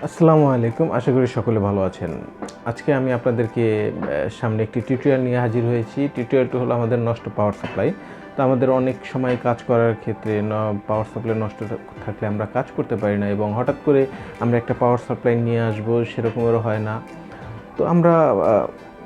আসসালামু আলাইকুম। আশা করি সকলে ভালো আছেন। আজকে আমি আপনাদেরকে সামনে একটি টিউটোরিয়াল নিয়ে হাজির হয়েছি। টিউটোরিয়ালটি হলো আমাদের নষ্ট পাওয়ার সাপ্লাই। তো আমাদের অনেক সময় কাজ করার ক্ষেত্রে পাওয়ার সাপ্লাই নষ্ট থাকলে আমরা কাজ করতে পারি না, এবং হঠাৎ করে আমরা একটা পাওয়ার সাপ্লাই নিয়ে আসবো সেরকমেরও হয় না। তো আমরা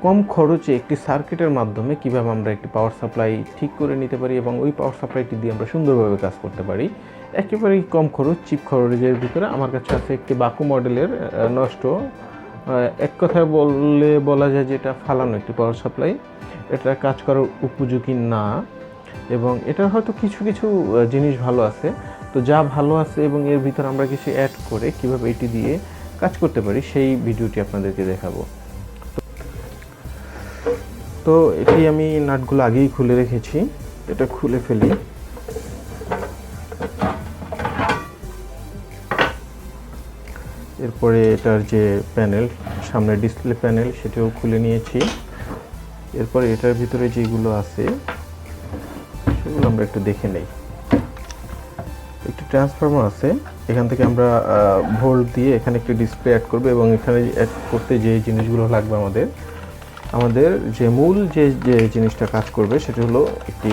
কম খরচে একটি সার্কিটের মাধ্যমে কীভাবে আমরা একটি পাওয়ার সাপ্লাই ঠিক করে নিতে পারি এবং ওই পাওয়ার সাপ্লাইটি দিয়ে আমরা সুন্দরভাবে কাজ করতে পারি, একেবারেই কম খরচ, চিপ খরচের ভিতরে আমার কাছে আছে একটি বাকু মডেলের নষ্ট, এক কথায় বলা যায় যে এটা ফালানো একটি পাওয়ার সাপ্লাই। এটা কাজ করার উপযোগী না, এবং এটার হয়তো কিছু কিছু জিনিস ভালো আছে। তো যা ভালো আছে এবং এর ভিতরে আমরা কিছু অ্যাড করে কিভাবে এটি দিয়ে কাজ করতে পারি সেই ভিডিওটি আপনাদেরকে দেখাবো। তো এটি আমি নাটগুলো আগেই খুলে রেখেছি, এটা খুলে ফেলি। এরপরে এটার যে প্যানেল, সামনে ডিসপ্লে প্যানেল, সেটাও খুলে নিয়েছি। এরপরে এটার ভিতরে যেগুলো আছে সেগুলো আমরা একটু দেখে নেই। একটি ট্রান্সফরমার আছে, এখান থেকে আমরা ভোল্ট দিয়ে এখানে একটি ডিসপ্লে অ্যাড করবো, এবং এখানে অ্যাড করতে যে জিনিসগুলো লাগবে আমাদের যে মূল যে জিনিসটা কাজ করবে সেটা হলো একটি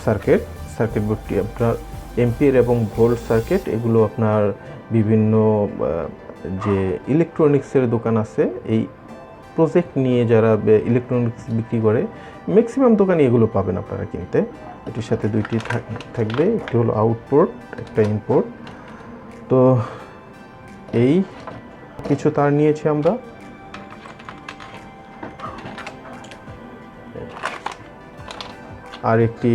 সার্কিট বোর্ডটি আপনার এম্পিয়ার এবং ভোল্ট সার্কিট। এগুলো আপনার বিভিন্ন যে ইলেকট্রনিক্সের দোকান আছে, এই প্রজেক্ট নিয়ে যারা ইলেকট্রনিক্স বিক্রি করে, ম্যাক্সিমাম দোকানে এগুলো পাবেন আপনারা কিনতে। এটির সাথে দুইটি থাকবে, একটি হলো আউটপুট, একটা ইনপুট। তো এই কিছু তার নিয়েছি আমরা। আর একটি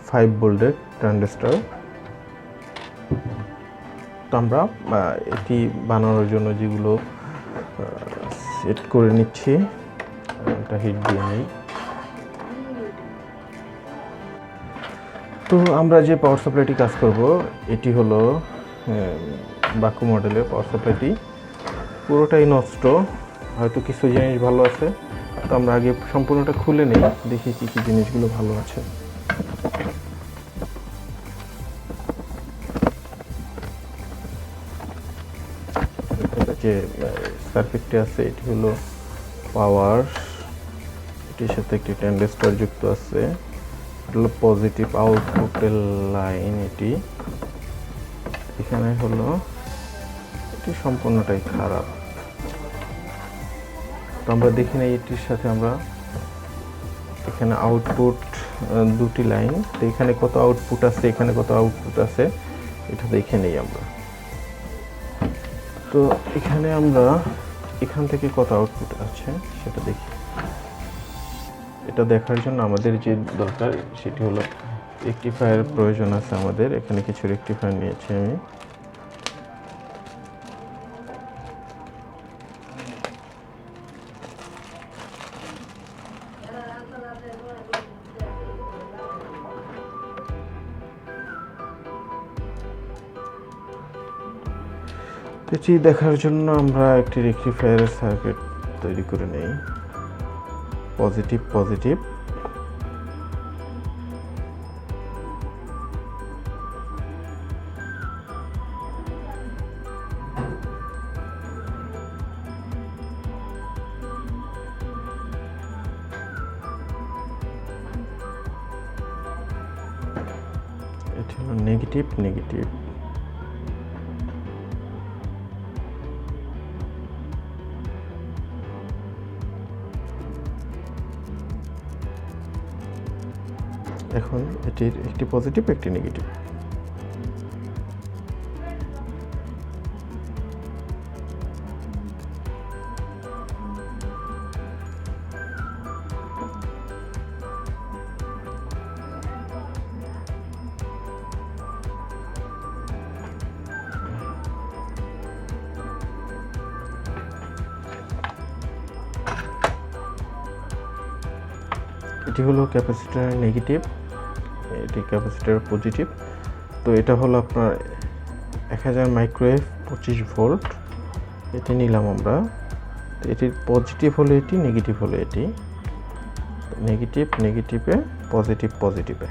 5 ভোল্টের ট্রানজিস্টর। তো আমরা এটি বানানোর জন্য যেগুলো সেট করে নিচ্ছি, এটা হিট দিয়ে নিই। তো আমরা যে পাওয়ার সাপ্লাইটি কাজ করব, এটি হলো বাকু মডেলের পাওয়ার সাপ্লাইটি। পুরোটাই নষ্ট, হয়তো কিছু জিনিস ভালো আছে। তো আমরা আগে সম্পূর্ণটা খুলে নিই, দেখি কী কী জিনিসগুলো ভালো আছে। যে সার্কিটটি আছে এটি হলো পাওয়ার, এটির সাথে একটি ট্রানজিস্টর যুক্ত আছে। এটা হলো পজিটিভ আউটপুটের লাইন। এখানে হলো এটি সম্পূর্ণটাই খারাপ। তো আমরা দেখি না, এটির সাথে আমরা এখানে আউটপুট দুটি লাইন, তো এখানে কত আউটপুট আছে, এখানে কত আউটপুট আছে, এটা দেখে নেই আমরা। তো এখানে আমরা এখান থেকে কত আউটপুট আছে সেটা দেখি। এটা দেখার জন্য আমাদের যে দরকার সেটি হলো রেকটিফায়ার প্রয়োজন আছে আমাদের। এখানে কিছু রেকটিফায়ার নিয়েছি আমি। এটি দেখার জন্য আমরা একটি রেকটিফায়ারের সার্কিট তৈরি করে নেই। পজিটিভ এটি হলো নেগেটিভ। এখন এটির একটি পজিটিভ, একটি নেগেটিভ। এটি হলো ক্যাপাসিটর নেগেটিভ, এটি ক্যাপাসিটর পজিটিভ। তো এটা হলো আপনার 1000 মাইক্রোওয়েভ 25 ভোল্ট, এটি নিলাম আমরা। তো এটির পজিটিভ হলো এটি, নেগেটিভ হলো এটি। নেগেটিভে পজিটিভে।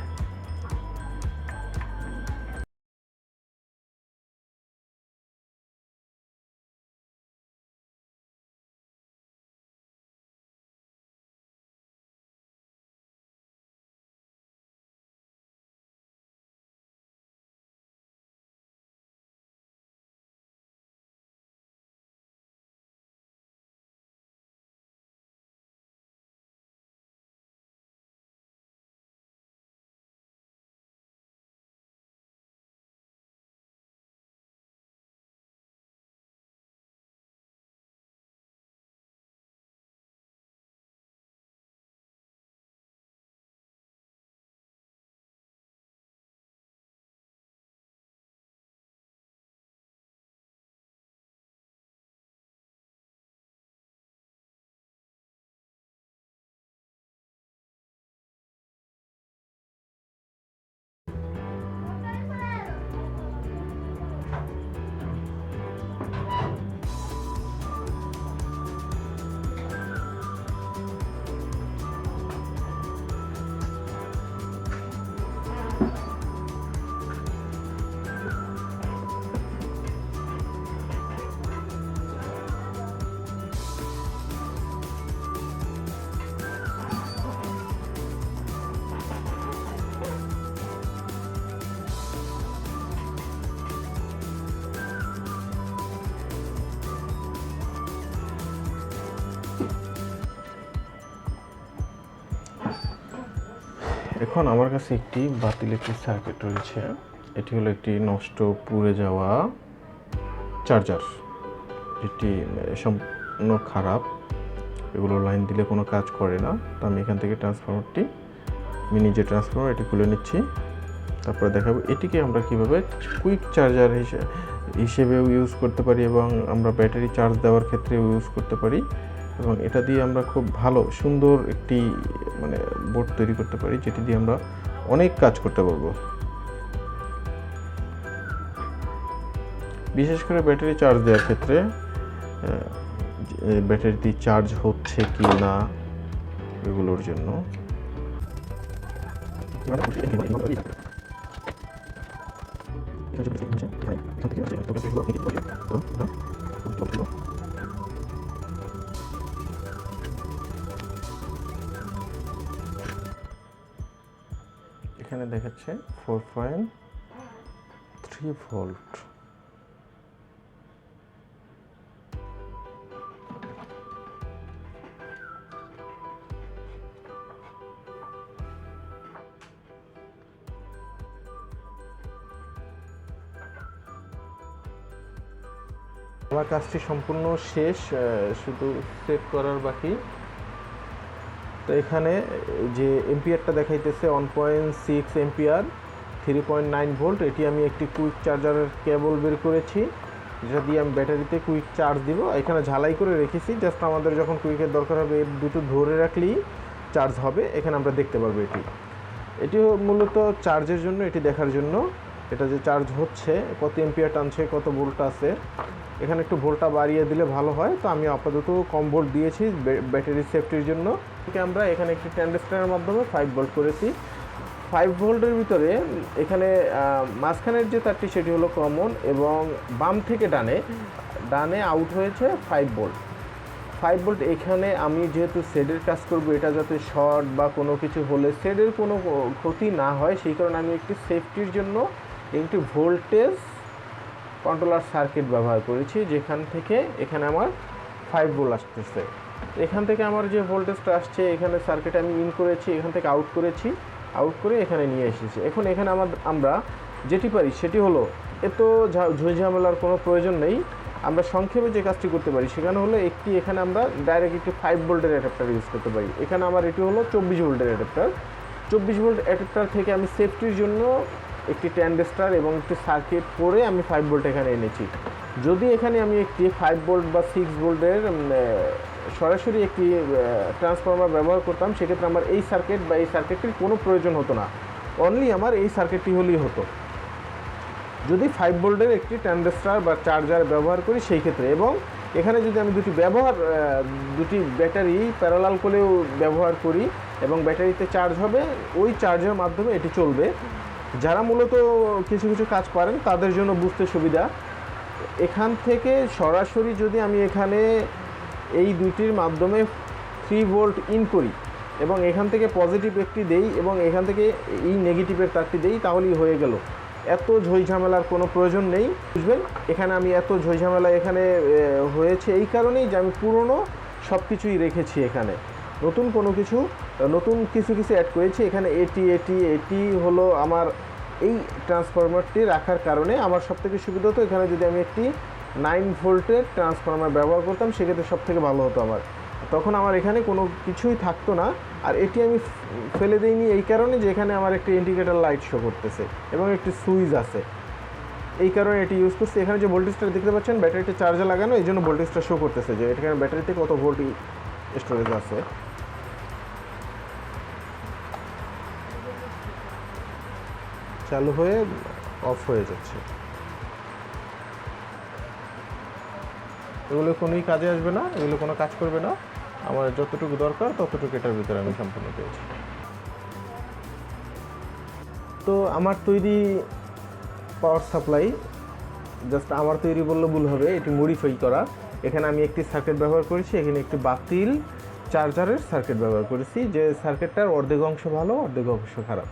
এখন আমার কাছে একটি বাতিল একটি সার্কিট রয়েছে। এটি হলো একটি নষ্ট পুড়ে যাওয়া চার্জার, যেটি সম্পূর্ণ খারাপ। এগুলো লাইন দিলে কোনো কাজ করে না। তো আমি এখান থেকে ট্রান্সফরমারটি, মিনি যে ট্রান্সফরমার, এটি খুলে নিচ্ছি। তারপরে দেখাবো এটিকে আমরা কীভাবে কুইক চার্জার হিসেবেও ইউজ করতে পারি এবং আমরা ব্যাটারি চার্জ দেওয়ার ক্ষেত্রেও ইউজ করতে পারি। এবং এটা দিয়ে আমরা খুব ভালো সুন্দর একটি বোর্ড তৈরি করতে পারি, যেটি দিয়ে আমরা অনেক কাজ করতে পারবো। বিশেষ করে ব্যাটারি চার্জ দেওয়ার ক্ষেত্রে ব্যাটারিটি চার্জ হচ্ছে কি না এগুলোর জন্য। এখানে দেখাচ্ছে 4.3 ভোল্ট। আমার কাজটি সম্পূর্ণ শেষ, শুধু সেট করার বাকি। তো এখানে যে এম্পিয়ারটা দেখাইতেছে 1.6 এম্পিয়ার, 3.9 ভোল্ট। এটি আমি একটি কুইক চার্জারের কেবল বের করেছি, যেটা দিয়ে আমি ব্যাটারিতে কুইক চার্জ দিব। এখানে ঝালাই করে রেখেছি, জাস্ট আমাদের যখন কুইকের দরকার হবে এর দুটো ধরে রাখলেই চার্জ হবে। এখানে আমরা দেখতে পারবো এটি মূলত চার্জের জন্য, এটি দেখার জন্য এটা যে চার্জ হচ্ছে, কত এম্পিয়ার টানছে, কত ভোল্ট আছে। এখানে একটু ভোল্টটা বাড়িয়ে দিলে ভালো হয়, তো আমি আপাতত কম ভোল্ট দিয়েছি ব্যাটারি সেফটির জন্য। আমরা এখানে একটি ট্রানজিস্টরের মাধ্যমে 5 ভোল্ট করেছি। 5 ভোল্টের ভিতরে এখানে মাঝখানের যে তারটি সেটি হলো কমন, এবং বাম থেকে ডানে আউট হয়েছে 5 ভোল্ট। 5 ভোল্ট এখানে আমি যেহেতু শেডের কাজ করব, এটা যাতে শর্ট বা কোনো কিছু হলে শেডের কোনো ক্ষতি না হয়, সেই কারণে আমি একটি সেফটির জন্য একটি ভোল্টেজ কন্ট্রোলার সার্কিট ব্যবহার করেছি, যেখান থেকে এখানে আমার 5 ভোল্ট আসতেছে। এখান থেকে আমার যে ভোল্টেজটা আসছে, এখানে সার্কিটে আমি ইন করেছি, এখান থেকে আউট করেছি, আউট করে এখানে নিয়ে এসেছি। এখন এখানে আমরা যেটি পারি সেটি হলো, এত ঝামেলার কোনো প্রয়োজন নেই। আমরা সংক্ষেপে যে কাজটি করতে পারি সেখানে হলো এখানে আমরা ডাইরেক্ট একটি 5 ভোল্টের অ্যাডাপ্টার ইউজ করতে পারি। এখানে আমার এটি হলো 24 ভোল্টের অ্যাডাপ্টার। 24 ভোল্ট অ্যাডাপ্টার থেকে আমি সেফটির জন্য একটি ট্রানজিস্টর এবং একটি সার্কিট করে আমি 5 ভোল্ট এখানে এনেছি। যদি এখানে আমি একটি 5 ভোল্ট বা 6 ভোল্টের সরাসরি একটি ট্রান্সফরমার ব্যবহার করতাম, সেক্ষেত্রে আমার এই সার্কিট বা এই সার্কিটটির কোনো প্রয়োজন হতো না, অনলি আমার এই সার্কিটটি হলেই হতো। যদি 5 ভোল্টের একটি ট্রানজিস্টর বা চার্জার ব্যবহার করি সেই ক্ষেত্রে, এবং এখানে যদি আমি দুটি ব্যাটারি প্যারালাল করেও ব্যবহার করি এবং ব্যাটারিতে চার্জ হবে, ওই চার্জের মাধ্যমে এটি চলবে। যারা মূলত কিছু কিছু কাজ পারেন তাদের জন্য বুঝতে সুবিধা। এখান থেকে সরাসরি যদি আমি এখানে এই দুটির মাধ্যমে 3 ভোল্ট ইন করি এবং এখান থেকে পজিটিভ একটি দেই এবং এখান থেকে এই নেগেটিভের তারটি দেই, তাহলেই হয়ে গেল। এত ঝামেলার কোনো প্রয়োজন নেই, বুঝবেন। এখানে আমি এত ঝামেলা এখানে হয়েছে এই কারণেই যে আমি পুরনো সব কিছুই রেখেছি, এখানে নতুন কিছু অ্যাড করেছি। এখানে এটি হলো আমার এই ট্রান্সফরমারটি রাখার কারণে আমার সবথেকে সুবিধা হতো। এখানে যদি আমি একটি 9 ভোল্টের ট্রান্সফরমার ব্যবহার করতাম, সেক্ষেত্রে সবথেকে ভালো হতো আমার, তখন আমার এখানে কোনো কিছুই থাকতো না। আর এটি আমি ফেলে দিইনি এই কারণে যে এখানে আমার একটি ইন্ডিকেটর লাইট শো করতেছে এবং একটি সুইচ আছে, এই কারণে এটি ইউজ করছি। এখানে যে ভোল্টেজটা দেখতে পাচ্ছেন ব্যাটারিতে চার্জে লাগানো, এই জন্য ভোল্টেজটা শো করতেছে যে এখানে ব্যাটারিতে কত ভোল্ট স্টোরেজ আছে। চালু হয়ে অফ হয়ে যাচ্ছে, এগুলো কোনোই কাজে আসবে না, এগুলো কোনো কাজ করবে না। আমার যতটুকু দরকার ততটুকু এটার ভিতরে আমি সম্পূর্ণ পেয়েছি। তো আমার তৈরি পাওয়ার সাপ্লাই, জাস্ট আমার তৈরি বললে ভুল হবে, এটি মডিফাই করা। এখানে আমি একটি সার্কিট ব্যবহার করেছি, এখানে একটি বাতিল চার্জারের সার্কিট ব্যবহার করেছি, যে সার্কিটটার অর্ধেক অংশ ভালো, অর্ধেক অংশ খারাপ।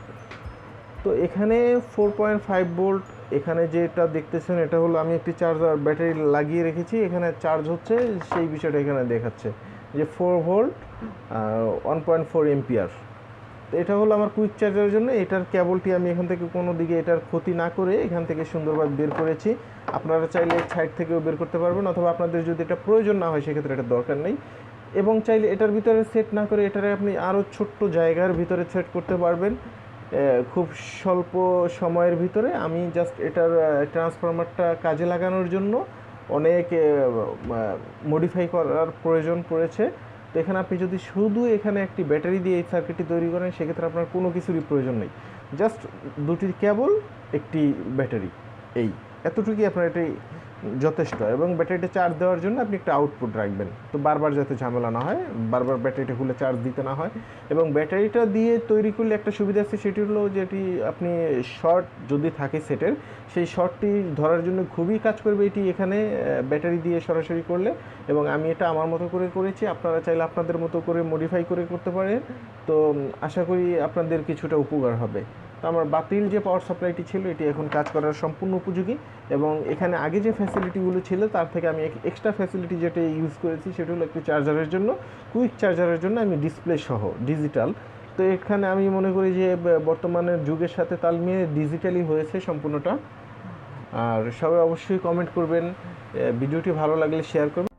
তো এখানে 4.5 ভোল্ট, এখানে যেটা দেখতেছেন এটা হলো আমি একটি চার্জার ব্যাটারি লাগিয়ে রেখেছি, এখানে চার্জ হচ্ছে, সেই বিষয়টা এখানে দেখাচ্ছে যে 4 ভোল্ট 1.4 এম্পিয়ার। এটা হলো আমার কুইক চার্জারের জন্য। এটার কেবলটি আমি এখান থেকে কোনো দিকে এটার ক্ষতি না করে এখান থেকে সুন্দরভাবে বের করেছি। আপনারা চাইলে সাইড থেকেও বের করতে পারবেন, অথবা আপনাদের যদি এটা প্রয়োজন না হয় সেক্ষেত্রে এটা দরকার নেই। এবং চাইলে এটার ভিতরে সেট না করে এটারে আপনি আরও ছোট্ট জায়গার ভিতরে সেট করতে পারবেন খুব স্বল্প সময়ের ভিতরে। আমি জাস্ট এটার ট্রান্সফরমারটা কাজে লাগানোর জন্য অনেক মডিফাই করার প্রয়োজন পড়েছে। তো এখানে আপনি যদি শুধু এখানে একটি ব্যাটারি দিয়ে এই সার্কিটটি তৈরি করেন সেক্ষেত্রে আপনার কোনো কিছুরই প্রয়োজন নেই। জাস্ট দুটি কেবল, একটি ব্যাটারি, এই এতটুকুই আপনার এটাই যথেষ্ট। এবং ব্যাটারিটা চার্জ দেওয়ার জন্য আপনি একটা আউটপুট রাখবেন, তো বারবার যাতে ঝামেলা না হয়, বারবার ব্যাটারিটা খুলে চার্জ দিতে না হয়। এবং ব্যাটারিটা দিয়ে তৈরি করলে একটা সুবিধা আছে, সেটি হলো যেটি আপনি শর্ট যদি থাকে সেটের, সেই শর্টটি ধরার জন্য খুবই কাজ করবে এটি এখানে ব্যাটারি দিয়ে সরাসরি করলে। এবং আমি এটা আমার মতো করে করেছি, আপনারা চাইলে আপনাদের মতো করে মডিফাই করে করতে পারেন। তো আশা করি আপনাদের কিছুটা উপকার হবে। তো আমার বাতিল যে পাওয়ার সাপ্লাইটি ছিল এটি এখন কাজ করার সম্পূর্ণ উপযোগী। এবং এখানে আগে যে ফ্যাসিলিটিগুলো ছিল তার থেকে আমি এক্সট্রা ফ্যাসিলিটি যেটা ইউজ করেছি সেটা হলো একটি চার্জারের জন্য, কুইক চার্জারের জন্য আমি ডিসপ্লে সহ ডিজিটাল। তো এখানে আমি মনে করি যে বর্তমানের যুগের সাথে তাল মিলিয়ে ডিজিটালি হয়েছে সম্পূর্ণটা। আর সবাই অবশ্যই কমেন্ট করবেন, ভিডিওটি ভালো লাগলে শেয়ার করবেন।